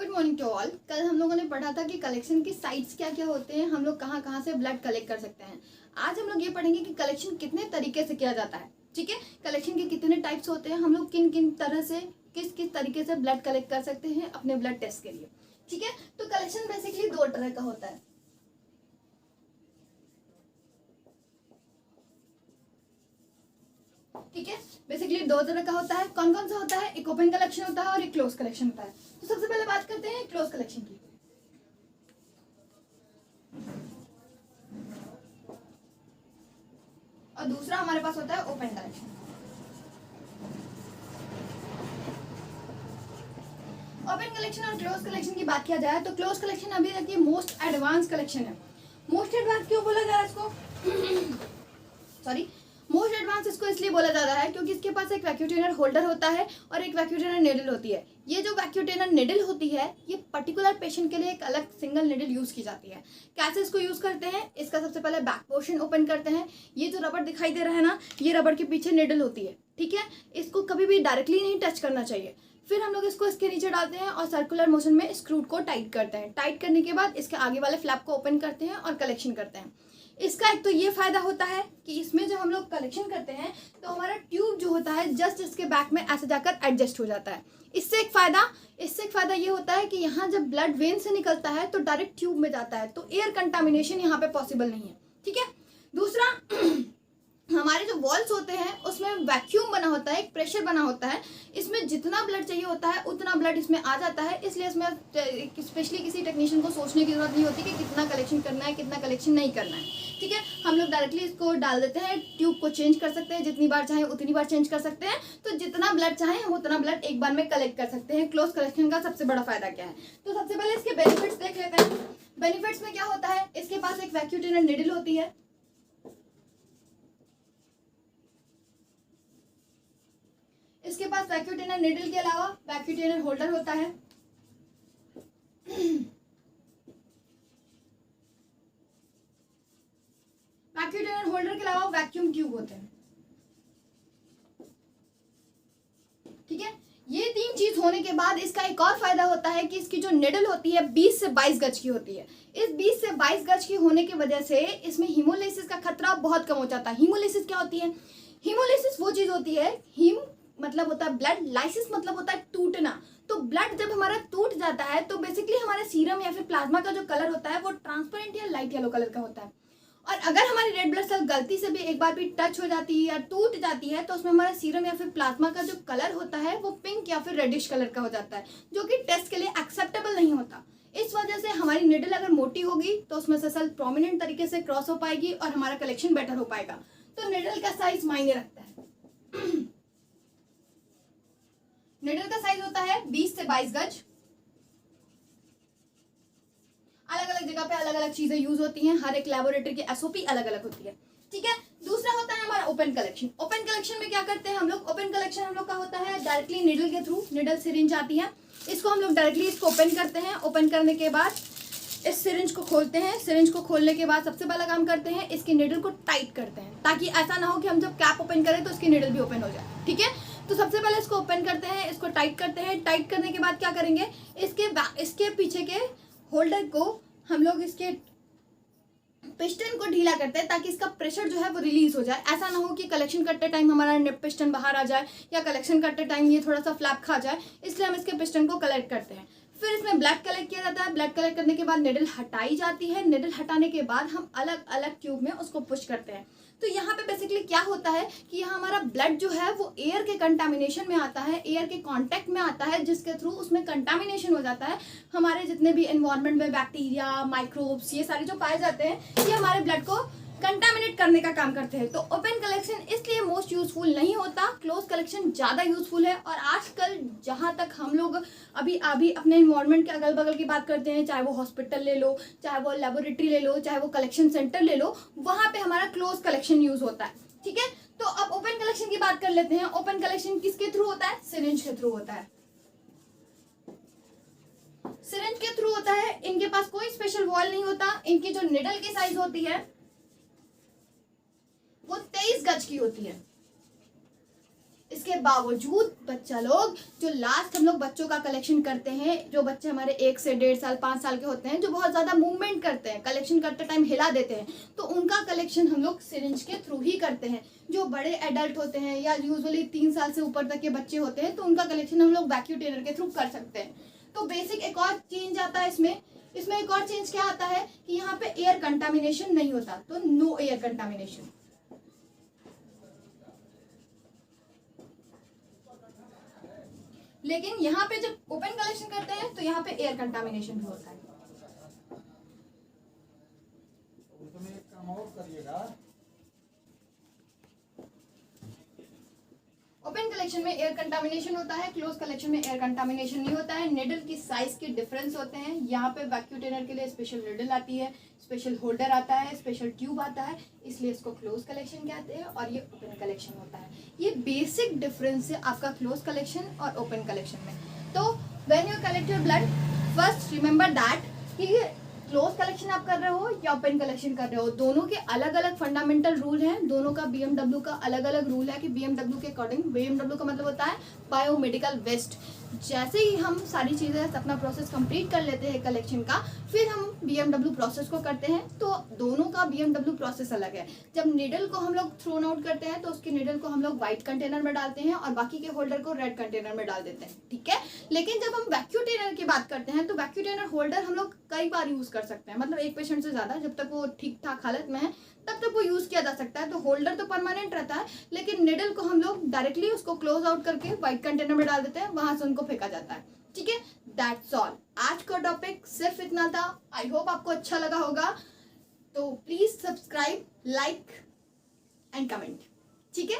Good morning to all. कल हम लोगों ने पढ़ा था कि कलेक्शन की साइट्स क्या क्या होते हैं, हम लोग कहाँ कहाँ से ब्लड कलेक्ट कर सकते हैं। आज हम लोग ये पढ़ेंगे कि कलेक्शन कितने तरीके से किया जाता है। ठीक है, कलेक्शन के कितने टाइप्स होते हैं, हम लोग किन किन तरह से किस किस तरीके से ब्लड कलेक्ट कर सकते हैं अपने ब्लड टेस्ट के लिए। ठीक है, तो कलेक्शन बेसिकली दो तरह का होता है। ठीक है, बेसिकली दो तरह का होता है। कौन कौन सा होता है? एक ओपन कलेक्शन होता है और एक क्लोज कलेक्शन होता है। तो सबसे पहले बात करते हैं क्लोज कलेक्शन की। और दूसरा हमारे पास होता है ओपन कलेक्शन। ओपन कलेक्शन और क्लोज कलेक्शन की बात किया जाए तो क्लोज कलेक्शन अभी तक की मोस्ट एडवांस कलेक्शन है। मोस्ट एडवांस क्यों बोला जा रहा है इसको? सॉरी, मोस्ट एडवांस इसको इसलिए बोला जा रहा है क्योंकि इसके पास एक वैक्यूटेनर होल्डर होता है और एक वैक्यूटेनर निडल होती है। ये जो वैक्यूटेनर निडल होती है ये पर्टिकुलर पेशेंट के लिए एक अलग सिंगल निडल यूज की जाती है। कैसे इसको यूज करते हैं? इसका सबसे पहले बैक पोर्शन ओपन करते हैं। ये जो रबड़ दिखाई दे रहा है ना, ये रबड़ के पीछे निडल होती है। ठीक है, इसको कभी भी डायरेक्टली नहीं टच करना चाहिए। फिर हम लोग इसको इसके नीचे डालते हैं और सर्कुलर मोशन में स्क्रू को टाइट करते हैं। टाइट करने के बाद इसके आगे वाले फ्लैप को ओपन करते हैं और कलेक्शन करते हैं। इसका एक तो ये फायदा होता है कि इसमें जब हम लोग कलेक्शन करते हैं तो हमारा ट्यूब जो होता है जस्ट इसके बैक में ऐसे जाकर एडजस्ट हो जाता है। इससे एक फायदा ये होता है कि यहाँ जब ब्लड वेन से निकलता है तो डायरेक्ट ट्यूब में जाता है, तो एयर कंटामिनेशन यहाँ पे पॉसिबल नहीं है। ठीक है, दूसरा हमारे जो वॉल्स होते हैं उसमें वैक्यूम बना होता है, एक प्रेशर बना होता है। इसमें जितना ब्लड चाहिए होता है उतना ब्लड इसमें आ जाता है, इसलिए इसमें स्पेशली किसी टेक्नीशियन को सोचने की जरूरत नहीं होती कि कितना कलेक्शन करना है कितना कलेक्शन नहीं करना है। ठीक है, हम लोग डायरेक्टली इसको डाल देते हैं, ट्यूब को चेंज कर सकते हैं, जितनी बार चाहे उतनी बार चेंज कर सकते हैं। तो जितना ब्लड चाहे हम उतना ब्लड एक बार में कलेक्ट कर सकते हैं। क्लोज कलेक्शन का सबसे बड़ा फायदा क्या है? तो सबसे पहले इसके बेनिफिट्स देख लेते हैं। बेनिफिट्स में क्या होता है? इसके पास एक वैक्यूटेनर निडल होती है। इसके पास वैक्यूटेनर निडल के अलावा वैक्यूटेनर होल्डर होता है। वैक्यूटेनर होल्डर के अलावा वैक्यूम ट्यूब होते हैं। ठीक है, ये तीन चीज होने के बाद इसका एक और फायदा होता है कि इसकी जो निडल होती है 20 से 22 गज की होती है। इस 20 से 22 गज की होने की वजह से इसमें हीमोलाइसिस का खतरा बहुत कम हो जाता है। हीमोलाइसिस क्या होती है? हीमोलाइसिस वो चीज होती है, हीम मतलब होता है ब्लड, लाइसिस मतलब होता है टूटना। तो ब्लड जब हमारा टूट जाता है तो बेसिकली हमारे सीरम या फिर प्लाज्मा का जो कलर होता है वो ट्रांसपेरेंट या लाइट येलो कलर का होता है। और अगर हमारी रेड ब्लड सेल गलती से भी एक बार भी टच हो जाती है या टूट जाती है तो उसमें हमारा सीरम या फिर प्लाज्मा का जो कलर होता है वो पिंक या फिर रेडिश कलर का हो जाता है, जो कि टेस्ट के लिए एक्सेप्टेबल नहीं होता। इस वजह से हमारी निडल अगर मोटी होगी तो उसमें से सेल प्रोमिनेंट तरीके से क्रॉस हो पाएगी और हमारा कलेक्शन बेटर हो पाएगा। तो निडल का साइज मायने रखता है। निडल का साइज होता है 20 से 22 गज। अलग अलग जगह पे अलग अलग चीजें यूज होती हैं, हर एक लैबोरेटरी की एसओपी अलग अलग होती है। ठीक है, दूसरा होता है हमारा ओपन कलेक्शन। ओपन कलेक्शन में क्या करते हैं हम लोग? ओपन कलेक्शन हम लोग का होता है डायरेक्टली निडल के थ्रू, निडल सिरिंज आती है, इसको हम लोग डायरेक्टली इसको ओपन करते हैं। ओपन करने के बाद इस सिरिंज को खोलते हैं। सिरिंज को खोलने के बाद सबसे पहला काम करते हैं इसकी निडल को टाइट करते हैं, ताकि ऐसा ना हो कि हम जब कैप ओपन करें तो इसकी निडल भी ओपन हो जाए। ठीक है, तो सबसे पहले इसको ओपन करते हैं, इसको टाइट करते हैं। टाइट करने के बाद क्या करेंगे? इसके पीछे के होल्डर को हम लोग इसके पिस्टन को ढीला करते हैं ताकि इसका प्रेशर जो है वो रिलीज हो जाए। ऐसा ना हो कि कलेक्शन करते टाइम हमारा पिस्टन बाहर आ जाए या कलेक्शन करते टाइम ये थोड़ा सा फ्लैप खा जाए, इसलिए हम इसके पिस्टन को कलेक्ट करते हैं। फिर इसमें ब्लड कलेक्ट किया जाता है। ब्लड कलेक्ट करने के बाद निडल हटाई जाती है। निडल हटाने के बाद हम अलग अलग ट्यूब में उसको पुश करते हैं। तो यहाँ पे बेसिकली क्या होता है कि यहाँ हमारा ब्लड जो है वो एयर के कंटामिनेशन में आता है, एयर के कांटेक्ट में आता है, जिसके थ्रू उसमें कंटामिनेशन हो जाता है। हमारे जितने भी एनवायरनमेंट में बैक्टीरिया, माइक्रोब्स, ये सारे जो पाए जाते हैं ये हमारे ब्लड को कंटामिनेट करने का काम करते हैं। तो ओपन कलेक्शन इसलिए मोस्ट यूजफुल नहीं होता, क्लोज कलेक्शन ज्यादा यूजफुल है। और आजकल जहां तक हम लोग अभी अपने एनवायरनमेंट के अगल बगल की बात करते हैं, चाहे वो हॉस्पिटल ले लो, चाहे वो लेबोरेटरी ले लो, चाहे वो कलेक्शन सेंटर ले लो, वहां पे हमारा क्लोज कलेक्शन यूज होता है। ठीक है, तो अब ओपन कलेक्शन की बात कर लेते हैं। ओपन कलेक्शन किसके थ्रू होता है? सिरिंज के थ्रू होता है। सिरिंज के थ्रू होता है। इनके पास कोई स्पेशल वॉल नहीं होता। इनकी जो निडल की साइज होती है वो 23 गज की होती है। इसके बावजूद बच्चा लोग जो लास्ट हम लोग बच्चों का कलेक्शन करते हैं, जो बच्चे हमारे 1 से 1.5 साल 5 साल के होते हैं, जो बहुत ज़्यादा मूवमेंट करते हैं, कलेक्शन करते टाइम हिला देते हैं, तो उनका कलेक्शन हम लोग सिरिंज के थ्रू ही करते हैं। जो बड़े एडल्ट होते हैं या यूजुअली 3 साल से ऊपर तक के बच्चे होते हैं, तो उनका कलेक्शन हम लोग वैक्यूम ट्रेनर के थ्रू कर सकते हैं। तो बेसिक एक और चेंज आता है इसमें एक और चेंज क्या आता है कि यहाँ पे एयर कंटामिनेशन नहीं होता, तो नो एयर कंटामिनेशन। लेकिन यहाँ पे जब ओपन कलेक्शन करते हैं तो यहाँ पे एयर कंटामिनेशन भी होता है। उसमें एक काम और करिएगा, ओपन कलेक्शन में एयर कंटामिनेशन होता है, क्लोज कलेक्शन में एयर कंटामिनेशन नहीं होता है। निडल की साइज के डिफरेंस होते हैं। यहाँ पे वैक्यूम ट्रेनर के लिए स्पेशल निडल आती है, स्पेशल होल्डर आता है, स्पेशल ट्यूब आता है, इसलिए इसको क्लोज कलेक्शन कहते हैं और ये ओपन कलेक्शन होता है। ये बेसिक डिफरेंस है आपका क्लोज कलेक्शन और ओपन कलेक्शन में। तो when you collect your blood, first remember that कि क्लोज कलेक्शन आप कर रहे हो या ओपन कलेक्शन कर रहे हो, दोनों के अलग अलग फंडामेंटल रूल हैं। दोनों का बीएमडब्ल्यू का अलग अलग रूल है कि बीएमडब्ल्यू के अकॉर्डिंग, बीएमडब्ल्यू का मतलब होता है बायोमेडिकल वेस्ट। जैसे ही हम सारी चीज़ें अपना प्रोसेस कंप्लीट कर लेते हैं कलेक्शन का, फिर हम बीएमडब्ल्यू प्रोसेस को करते हैं। तो दोनों का बीएमडब्ल्यू प्रोसेस अलग है। जब निडल को हम लोग थ्रोन आउट करते हैं तो उसके निडल को हम लोग व्हाइट कंटेनर में डालते हैं और बाकी के होल्डर को रेड कंटेनर में डाल देते हैं, ठीक है। लेकिन जब हम वैक्यूम ट्रेनर की बात करते हैं तो वैक्यूम ट्रेनर होल्डर हम लोग कई बार यूज कर सकते हैं, मतलब एक पेशेंट से ज्यादा, जब तक वो ठीक ठाक हालत में है तब तक वो यूज किया जा सकता है। तो होल्डर तो परमानेंट रहता है, लेकिन निडल को हम लोग डायरेक्टली उसको क्लोज आउट करके व्हाइट कंटेनर में डाल देते हैं, वहां से उनको फेंका जाता है, ठीक है। That's all. आज का टॉपिक सिर्फ इतना था। आई होप आपको अच्छा लगा होगा। तो please subscribe, like and comment, ठीक है।